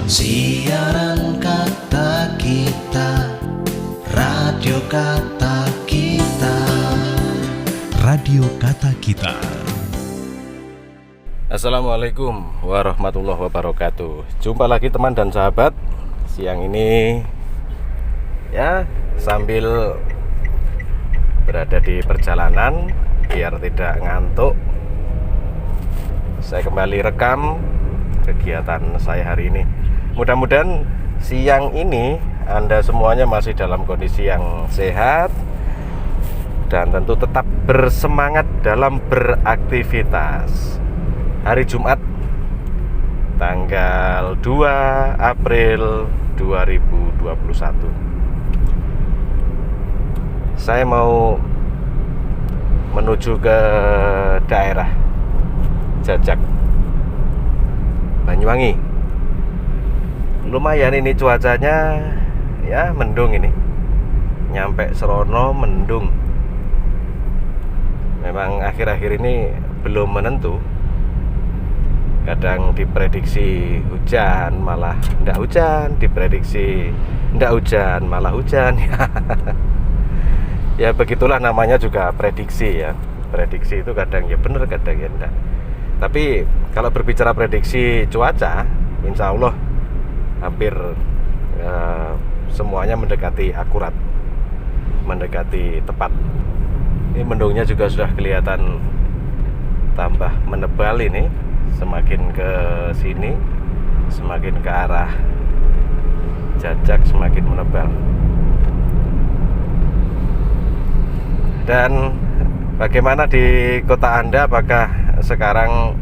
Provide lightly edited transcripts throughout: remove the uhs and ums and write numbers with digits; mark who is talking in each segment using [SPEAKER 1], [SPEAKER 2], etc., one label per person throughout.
[SPEAKER 1] Siaran kata kita, radio kata kita,
[SPEAKER 2] Radio Kata Kita.
[SPEAKER 3] Assalamualaikum warahmatullahi wabarakatuh. Jumpa lagi teman dan sahabat. Siang ini ya sambil berada di perjalanan biar tidak ngantuk, saya kembali rekam kegiatan saya hari ini. Mudah-mudahan siang ini Anda semuanya masih dalam kondisi yang sehat dan tentu tetap bersemangat dalam beraktivitas. Hari Jumat tanggal 2 April 2021. Saya mau menuju ke daerah Jajak, Banyuwangi. Lumayan ini cuacanya ya, mendung ini. Nyampe Serono mendung. Memang akhir-akhir ini belum menentu. Kadang diprediksi hujan malah tidak hujan, diprediksi tidak hujan malah hujan. Ya begitulah namanya juga prediksi ya. Prediksi itu kadang ya benar, kadang ya enggak. Tapi kalau berbicara prediksi cuaca, insya Allah hampir semuanya mendekati akurat, mendekati tepat. Ini mendungnya juga sudah kelihatan tambah menebal ini. Semakin ke sini, semakin ke arah Jajak semakin menebal. Dan bagaimana di kota Anda? Apakah sekarang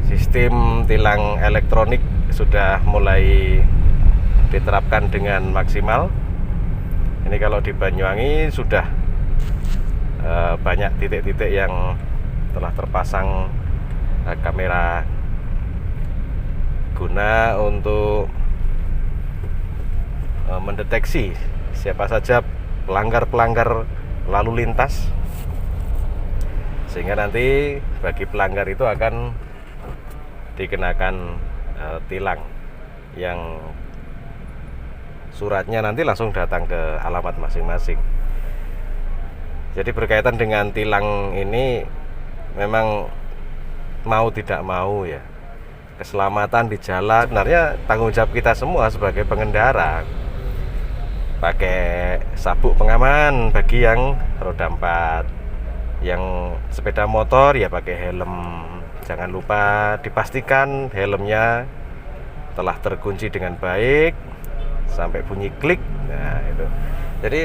[SPEAKER 3] sistem tilang elektronik sudah mulai diterapkan dengan maksimal? Ini kalau di Banyuwangi sudah banyak titik-titik yang telah terpasang kamera guna untuk mendeteksi siapa saja pelanggar-pelanggar lalu lintas, sehingga nanti bagi pelanggar itu akan dikenakan tilang yang suratnya nanti langsung datang ke alamat masing-masing. Jadi berkaitan dengan tilang ini memang mau tidak mau ya, keselamatan di jalan sebenarnya tanggung jawab kita semua sebagai pengendara. Pakai sabuk pengaman bagi yang roda 4, yang sepeda motor ya pakai helm. Jangan lupa dipastikan helmnya telah terkunci dengan baik sampai bunyi klik. Nah itu. Jadi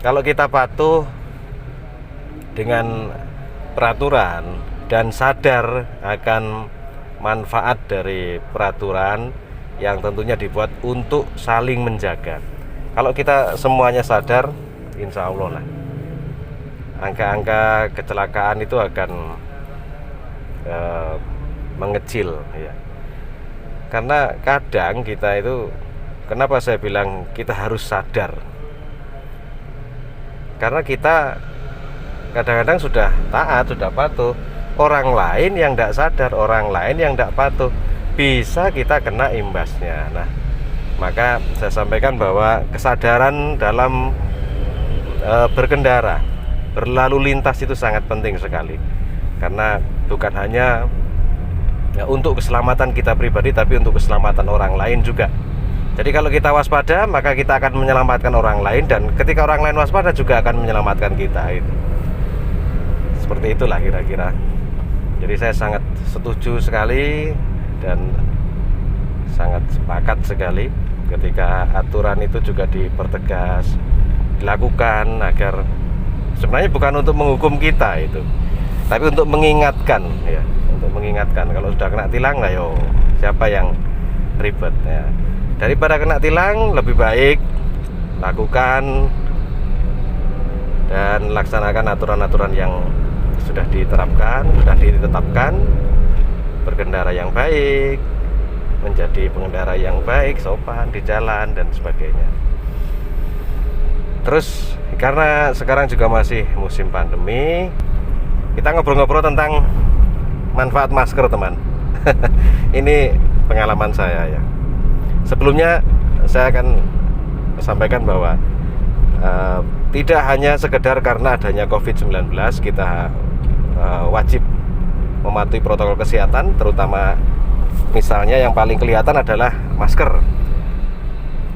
[SPEAKER 3] kalau kita patuh dengan peraturan dan sadar akan manfaat dari peraturan yang tentunya dibuat untuk saling menjaga. Kalau kita semuanya sadar, insya Allah lah angka-angka kecelakaan itu akan mengecil ya. Karena kadang kita itu, kenapa saya bilang kita harus sadar? Karena kita kadang-kadang sudah taat, sudah patuh. Orang lain yang tidak sadar, orang lain yang tidak patuh, bisa kita kena imbasnya. Nah, maka saya sampaikan bahwa kesadaran dalam berkendara, berlalu lintas itu sangat penting sekali. Karena bukan hanya ya, untuk keselamatan kita pribadi, tapi untuk keselamatan orang lain juga. Jadi kalau kita waspada, maka kita akan menyelamatkan orang lain, dan ketika orang lain waspada juga akan menyelamatkan kita. Itu seperti itulah kira-kira. Jadi saya sangat setuju sekali dan sangat sepakat sekali ketika aturan itu juga dipertegas, dilakukan, agar sebenarnya bukan untuk menghukum kita itu, tapi untuk mengingatkan ya, untuk mengingatkan. Kalau sudah kena tilang, lah yo siapa yang ribet ya. Daripada kena tilang, lebih baik lakukan dan laksanakan aturan-aturan yang sudah diterapkan, sudah ditetapkan. Berkendara yang baik, menjadi pengendara yang baik, sopan di jalan dan sebagainya. Terus karena sekarang juga masih musim pandemi, kita ngobrol-ngobrol tentang manfaat masker, teman. Ini pengalaman saya ya. Sebelumnya saya akan sampaikan bahwa tidak hanya sekedar karena adanya COVID-19 kita wajib mematuhi protokol kesehatan, terutama misalnya yang paling kelihatan adalah masker.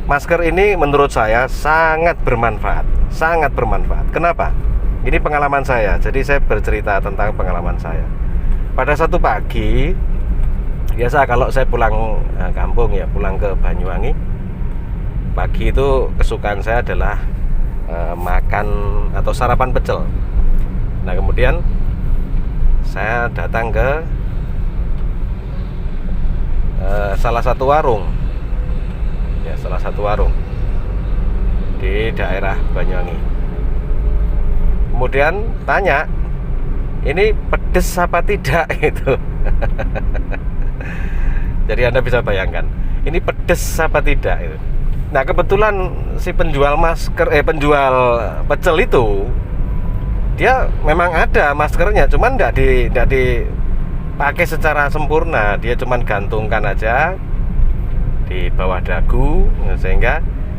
[SPEAKER 3] Masker ini menurut saya sangat bermanfaat. Kenapa? Ini pengalaman saya. Jadi saya bercerita tentang pengalaman saya. Pada satu pagi, biasa kalau saya pulang kampung ya, pulang ke Banyuwangi, pagi itu kesukaan saya adalah makan atau sarapan pecel. Nah, kemudian saya datang ke salah satu warung di daerah Banyuwangi. Kemudian tanya, ini pedes apa tidak gitu. Jadi Anda bisa bayangkan, ini pedes apa tidak itu. Nah, kebetulan si penjual penjual pecel itu dia memang ada maskernya, cuman tidak dipakai secara sempurna. Dia cuman gantungkan aja di bawah dagu, sehingga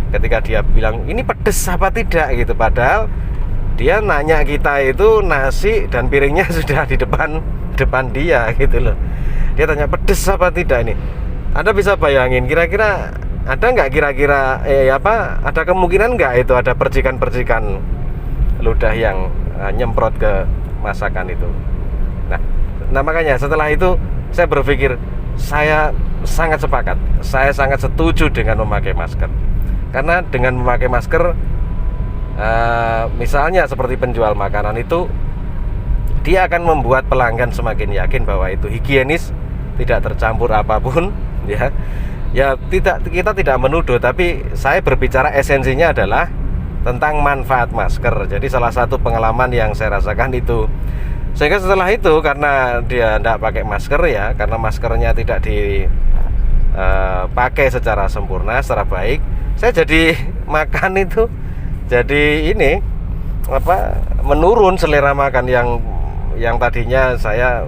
[SPEAKER 3] ketika dia bilang ini pedes apa tidak gitu, padahal dia nanya kita itu nasi dan piringnya sudah di depan dia gitu loh. Dia tanya pedes apa tidak ini. Anda bisa bayangin kira-kira ada nggak ada kemungkinan nggak itu ada percikan-percikan ludah yang nyemprot ke masakan itu. Nah, makanya setelah itu saya berpikir, saya sangat sepakat, saya sangat setuju dengan memakai masker. Karena dengan memakai masker, misalnya seperti penjual makanan itu, dia akan membuat pelanggan semakin yakin bahwa itu higienis, tidak tercampur apapun, ya. Kita tidak menuduh, tapi saya berbicara esensinya adalah tentang manfaat masker. Jadi salah satu pengalaman yang saya rasakan itu. Sehingga setelah itu, karena dia tidak pakai masker ya, karena maskernya tidak dipakai secara sempurna, secara baik, saya jadi makan itu jadi menurun selera makan yang tadinya saya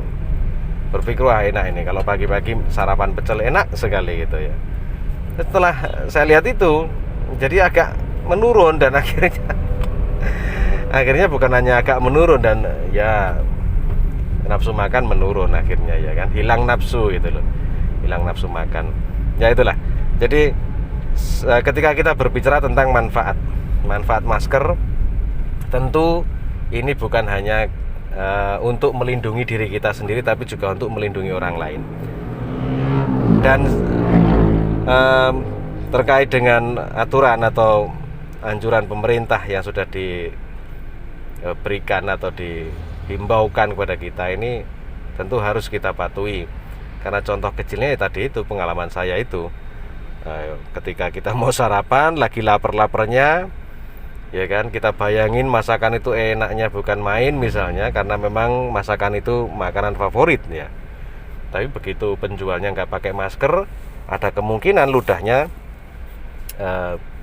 [SPEAKER 3] berpikir wah enak ini kalau pagi-pagi sarapan pecel enak sekali gitu ya. Setelah saya lihat itu jadi agak menurun, dan akhirnya bukan hanya agak menurun, dan ya nafsu makan menurun akhirnya ya kan, hilang nafsu gitu loh, hilang nafsu makan ya. Itulah, jadi ketika kita berbicara tentang manfaat masker, tentu ini bukan hanya untuk melindungi diri kita sendiri, tapi juga untuk melindungi orang lain. Dan terkait dengan aturan atau anjuran pemerintah yang sudah diberikan atau dihimbaukan kepada kita, ini tentu harus kita patuhi. Karena contoh kecilnya tadi itu pengalaman saya itu, ketika kita mau sarapan lagi lapar-laparnya ya kan, kita bayangin masakan itu enaknya bukan main misalnya, karena memang masakan itu makanan favorit ya. Tapi begitu penjualnya nggak pakai masker, ada kemungkinan ludahnya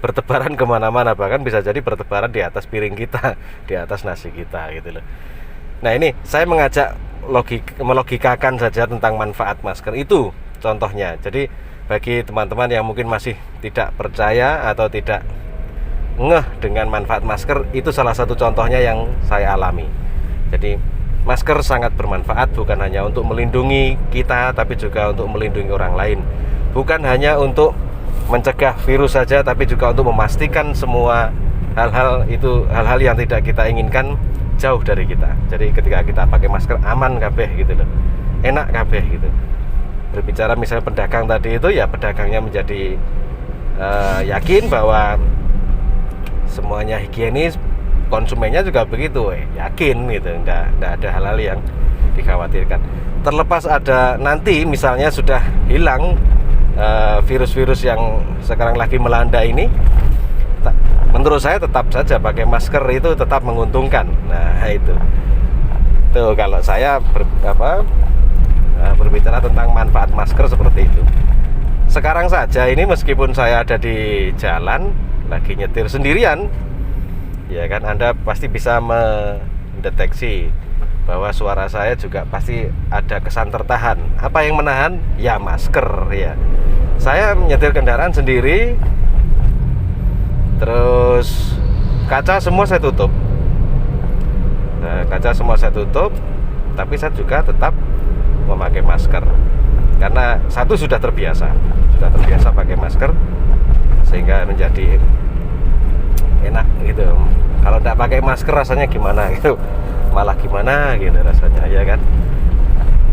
[SPEAKER 3] bertebaran kemana-mana, bahkan bisa jadi bertebaran di atas piring kita, di atas nasi kita gitu loh. Nah, ini saya mengajak melogikakan saja tentang manfaat masker itu contohnya. Jadi bagi teman-teman yang mungkin masih tidak percaya atau tidak ngeh dengan manfaat masker, itu salah satu contohnya yang saya alami. Jadi masker sangat bermanfaat, bukan hanya untuk melindungi kita, tapi juga untuk melindungi orang lain. Bukan hanya untuk mencegah virus saja, tapi juga untuk memastikan semua hal-hal yang tidak kita inginkan jauh dari kita. Jadi ketika kita pakai masker aman kabeh gitu loh, enak kabeh gitu. Berbicara misalnya pedagang tadi itu ya, pedagangnya menjadi yakin bahwa semuanya higienis, konsumennya juga begitu, yakin gitu, enggak ada hal-hal yang dikhawatirkan. Terlepas ada nanti misalnya sudah hilang virus-virus yang sekarang lagi melanda ini, menurut saya tetap saja pakai masker itu tetap menguntungkan. Nah, itu tuh kalau saya berbicara tentang manfaat masker seperti itu. Sekarang saja ini meskipun saya ada di jalan lagi nyetir sendirian, ya kan, Anda pasti bisa mendeteksi bahwa suara saya juga pasti ada kesan tertahan. Apa yang menahan? Ya masker ya. Saya menyetir kendaraan sendiri, terus kaca semua saya tutup. Nah, kaca semua saya tutup, tapi saya juga tetap memakai masker. Karena satu sudah terbiasa pakai masker, sehingga menjadi enak gitu. Kalau tidak pakai masker rasanya gimana gitu, malah gimana gitu rasanya, ya kan.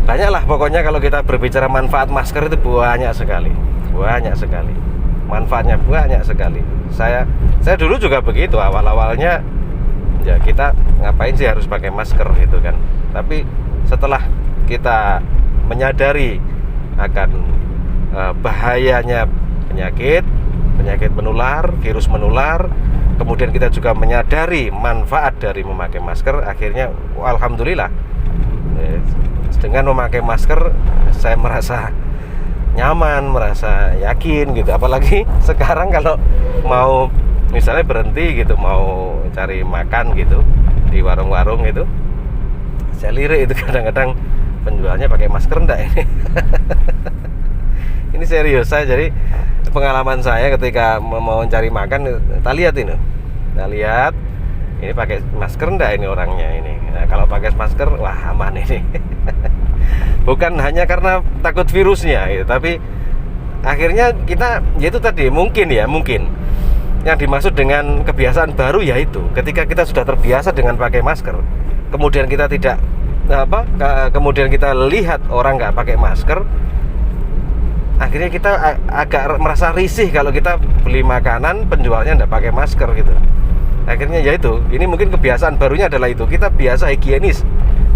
[SPEAKER 3] Banyaklah pokoknya kalau kita berbicara manfaat masker itu banyak sekali manfaatnya, banyak sekali. Saya dulu juga begitu, awalnya ya kita ngapain sih harus pakai masker gitu kan. Tapi setelah kita menyadari akan bahayanya penyakit menular, virus menular, kemudian kita juga menyadari manfaat dari memakai masker, akhirnya alhamdulillah dengan memakai masker saya merasa nyaman, merasa yakin gitu. Apalagi sekarang kalau mau misalnya berhenti gitu, mau cari makan gitu di warung-warung itu, saya lirik itu kadang-kadang penjualnya pakai masker enggak ini. Ini serius, saya jadi pengalaman saya ketika mau cari makan, kita lihat ini pakai masker enggak ini orangnya ini. Nah, kalau pakai masker, wah aman ini. Bukan hanya karena takut virusnya gitu, tapi akhirnya kita, yaitu tadi mungkin yang dimaksud dengan kebiasaan baru yaitu ketika kita sudah terbiasa dengan pakai masker, kemudian kita kemudian kita lihat orang nggak pakai masker, akhirnya kita agak merasa risih kalau kita beli makanan penjualnya nggak pakai masker gitu. Akhirnya yaitu, ini mungkin kebiasaan barunya adalah itu, kita biasa higienis,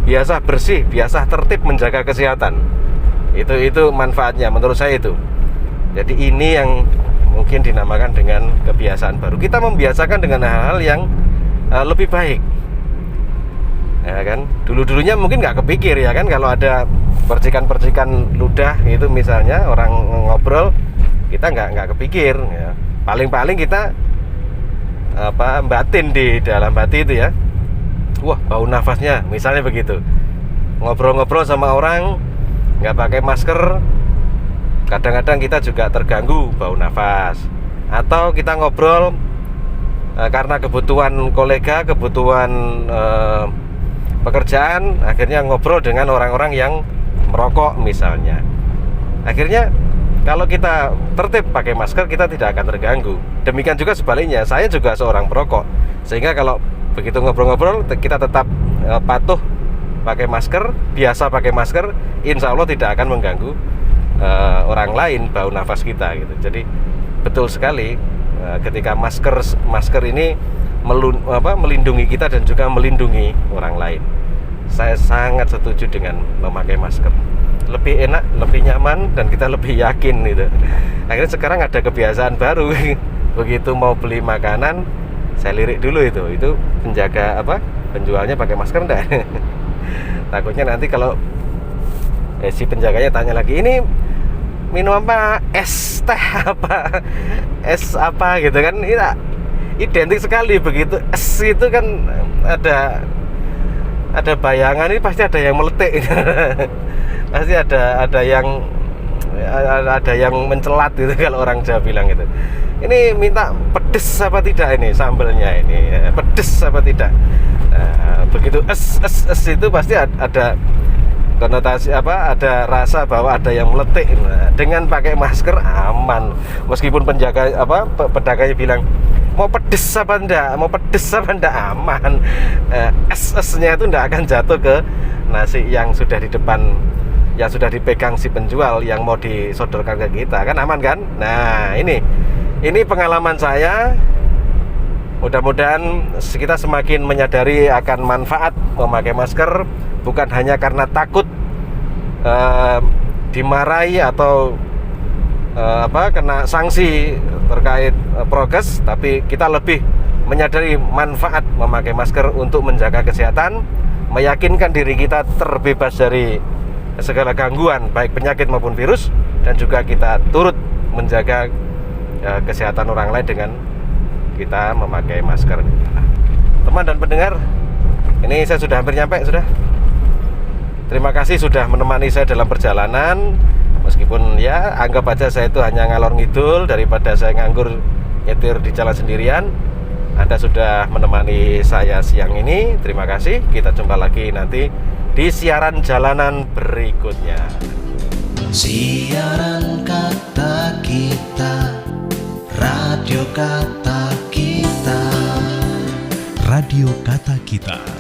[SPEAKER 3] biasa bersih, biasa tertib menjaga kesehatan. Itu manfaatnya menurut saya itu. Jadi ini yang mungkin dinamakan dengan kebiasaan baru. Kita membiasakan dengan hal-hal yang lebih baik, ya kan. Dulunya mungkin nggak kepikir ya kan, kalau ada percikan-percikan ludah itu misalnya orang ngobrol, kita nggak kepikir ya. Paling kita batin di dalam hati itu ya, wah bau nafasnya misalnya begitu. Ngobrol-ngobrol sama orang nggak pakai masker, kadang-kadang kita juga terganggu bau nafas. Atau kita ngobrol karena kebutuhan kolega, kebutuhan pekerjaan, akhirnya ngobrol dengan orang-orang yang merokok misalnya. Akhirnya kalau kita tertib pakai masker, kita tidak akan terganggu. Demikian juga sebaliknya, saya juga seorang perokok, sehingga kalau begitu ngobrol-ngobrol kita tetap patuh pakai masker, biasa pakai masker, insya Allah tidak akan mengganggu orang lain bau nafas kita gitu. Jadi betul sekali ketika masker ini melindungi kita dan juga melindungi orang lain. Saya sangat setuju dengan memakai masker. Lebih enak, lebih nyaman, dan kita lebih yakin gitu. Akhirnya sekarang ada kebiasaan baru. Begitu mau beli makanan, saya lirik dulu itu penjualnya pakai masker enggak? Takutnya nanti kalau si penjaganya tanya lagi, ini minum apa, es teh apa, es apa gitu kan. Ini identik sekali begitu. Es itu kan ada bayangan, ini pasti ada yang meletik. Pasti ada yang mencelat gitu kalau orang Jawa bilang gitu. Ini minta pedes apa tidak ini sambelnya ini, pedes apa tidak. Nah, begitu es itu pasti ada konotasi ada rasa bahwa ada yang meletik. Nah, dengan pakai masker aman. Meskipun pedagangnya bilang mau pedes apa enggak, aman. Es-esnya itu enggak akan jatuh ke nasi yang sudah di depan, yang sudah dipegang si penjual yang mau disodorkan ke kita, kan aman kan. Nah, ini pengalaman saya. Mudah-mudahan kita semakin menyadari akan manfaat memakai masker, bukan hanya karena takut dimarahi atau kena sanksi terkait prokes, tapi kita lebih menyadari manfaat memakai masker untuk menjaga kesehatan, meyakinkan diri kita terbebas dari segala gangguan baik penyakit maupun virus, dan juga kita turut menjaga kesehatan orang lain dengan kita memakai masker. Teman dan pendengar, ini saya sudah hampir nyampe sudah. Terima kasih sudah menemani saya dalam perjalanan. Meskipun ya anggap aja saya itu hanya ngalor ngidul daripada saya nganggur nyetir di jalan sendirian. Anda sudah menemani saya siang ini. Terima kasih. Kita jumpa lagi nanti di siaran jalanan berikutnya.
[SPEAKER 1] Siaran kata kita, radio kata kita.
[SPEAKER 2] Radio Kata Kita.